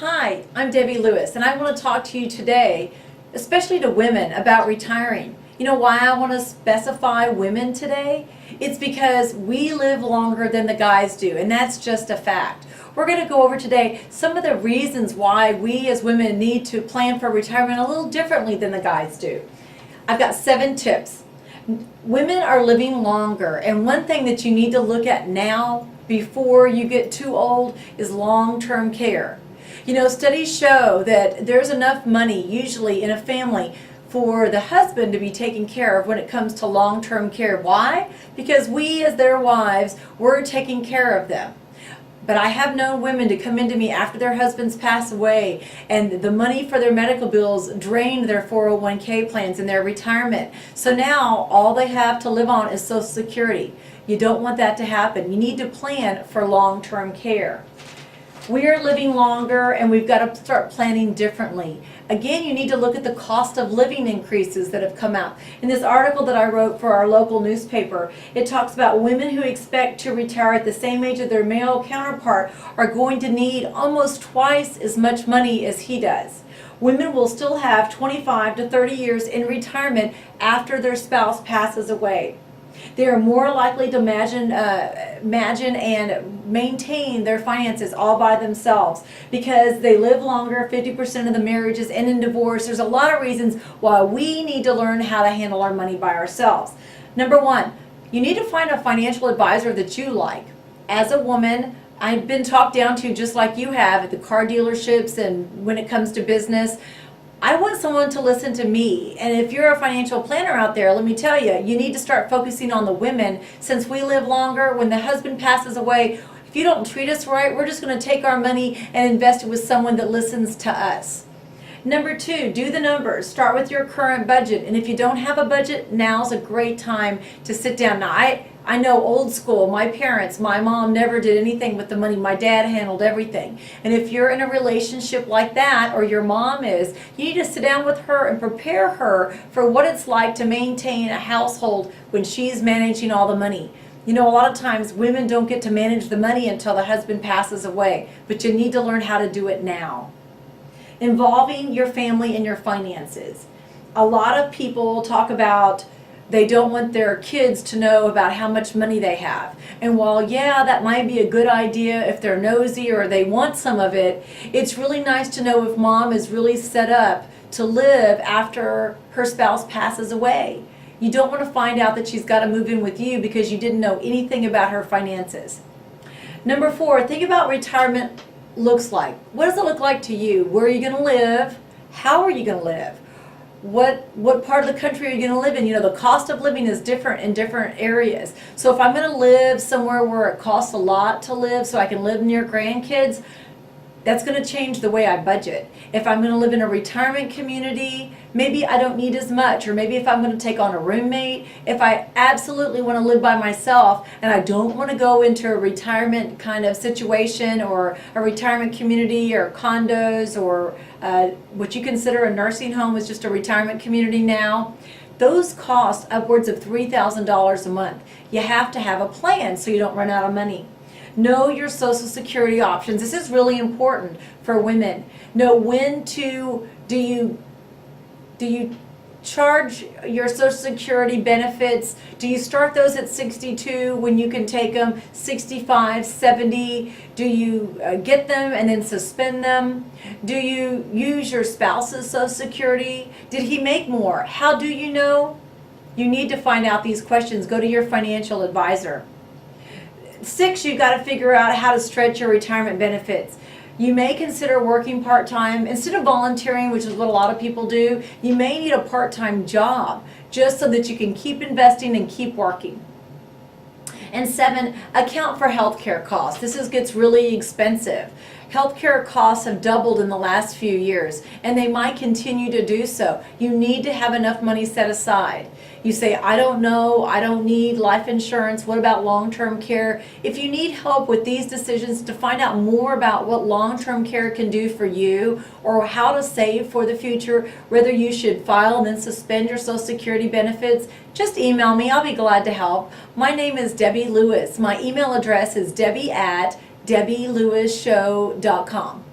Hi, I'm Debbie Lewis, and I want to talk to you today, especially to women, about retiring. You know why I want to specify women today? It's because we live longer than the guys do, and that's just a fact. We're going to go over today some of the reasons why we as women need to plan for retirement a little differently than the guys do. I've got 7 tips. Women are living longer, and one thing that you need to look at now before you get too old is long-term care. You know, studies show that there's enough money usually in a family for the husband to be taken care of when it comes to long-term care. Why? Because we as their wives, we're taking care of them. But I have known women to come into me after their husbands pass away and the money for their medical bills drained their 401k plans and their retirement. So now all they have to live on is Social Security. You don't want that to happen. You need to plan for long-term care. We are living longer and we've got to start planning differently. Again, you need to look at the cost of living increases that have come out. In this article that I wrote for our local newspaper, it talks about women who expect to retire at the same age as their male counterpart are going to need almost twice as much money as he does. Women will still have 25 to 30 years in retirement after their spouse passes away. They are more likely to imagine and maintain their finances all by themselves because they live longer. 50% of the marriages end in divorce. There's a lot of reasons why we need to learn how to handle our money by ourselves. Number 1, you need to find a financial advisor that you like. As a woman, I've been talked down to just like you have at the car dealerships and when it comes to business. I want someone to listen to me, and if you're a financial planner out there, let me tell you, you need to start focusing on the women. Since we live longer, when the husband passes away, if you don't treat us right, we're just going to take our money and invest it with someone that listens to us. Number 2, do the numbers. Start with your current budget, and if you don't have a budget, now's a great time to sit down. Now, I know old school, my parents, my mom never did anything with the money. My dad handled everything. And if you're in a relationship like that, or your mom is, you need to sit down with her and prepare her for what it's like to maintain a household when she's managing all the money. You know, a lot of times women don't get to manage the money until the husband passes away, but you need to learn how to do it now. Involving your family in your finances. A lot of people talk about they don't want their kids to know about how much money they have. And while, yeah, that might be a good idea if they're nosy or they want some of it, it's really nice to know if mom is really set up to live after her spouse passes away. You don't want to find out that she's got to move in with you because you didn't know anything about her finances. Number 4, think about retirement looks like. What does it look like to you? Where are you going to live? How are you going to live? What part of the country are you going to live in? You know, the cost of living is different in different areas. So if I'm going to live somewhere where it costs a lot to live so I can live near grandkids, that's going to change the way I budget. If I'm going to live in a retirement community, maybe I don't need as much. Or maybe if I'm going to take on a roommate, if I absolutely want to live by myself and I don't want to go into a retirement kind of situation or a retirement community or condos or what you consider a nursing home is just a retirement community now, those cost upwards of $3,000 a month. You have to have a plan so you don't run out of money. Know your Social Security options. This is really important for women. Know when to do you charge your Social Security benefits? Do you start those at 62 when you can take them 65, 70? Do you get them and then suspend them? Do you use your spouse's Social Security? Did he make more? How do you know? You need to find out these questions. Go to your financial advisor. 6, you've got to figure out how to stretch your retirement benefits. You may consider working part-time. Instead of volunteering, which is what a lot of people do, you may need a part-time job just so that you can keep investing and keep working. And 7, account for healthcare costs. This gets really expensive. Healthcare costs have doubled in the last few years, and they might continue to do so. You need to have enough money set aside. You say, I don't know, I don't need life insurance, what about long-term care? If you need help with these decisions to find out more about what long-term care can do for you or how to save for the future, whether you should file and then suspend your Social Security benefits, just email me. I'll be glad to help. My name is Debbie Lewis. My email address is debbie@debbielewisshow.com.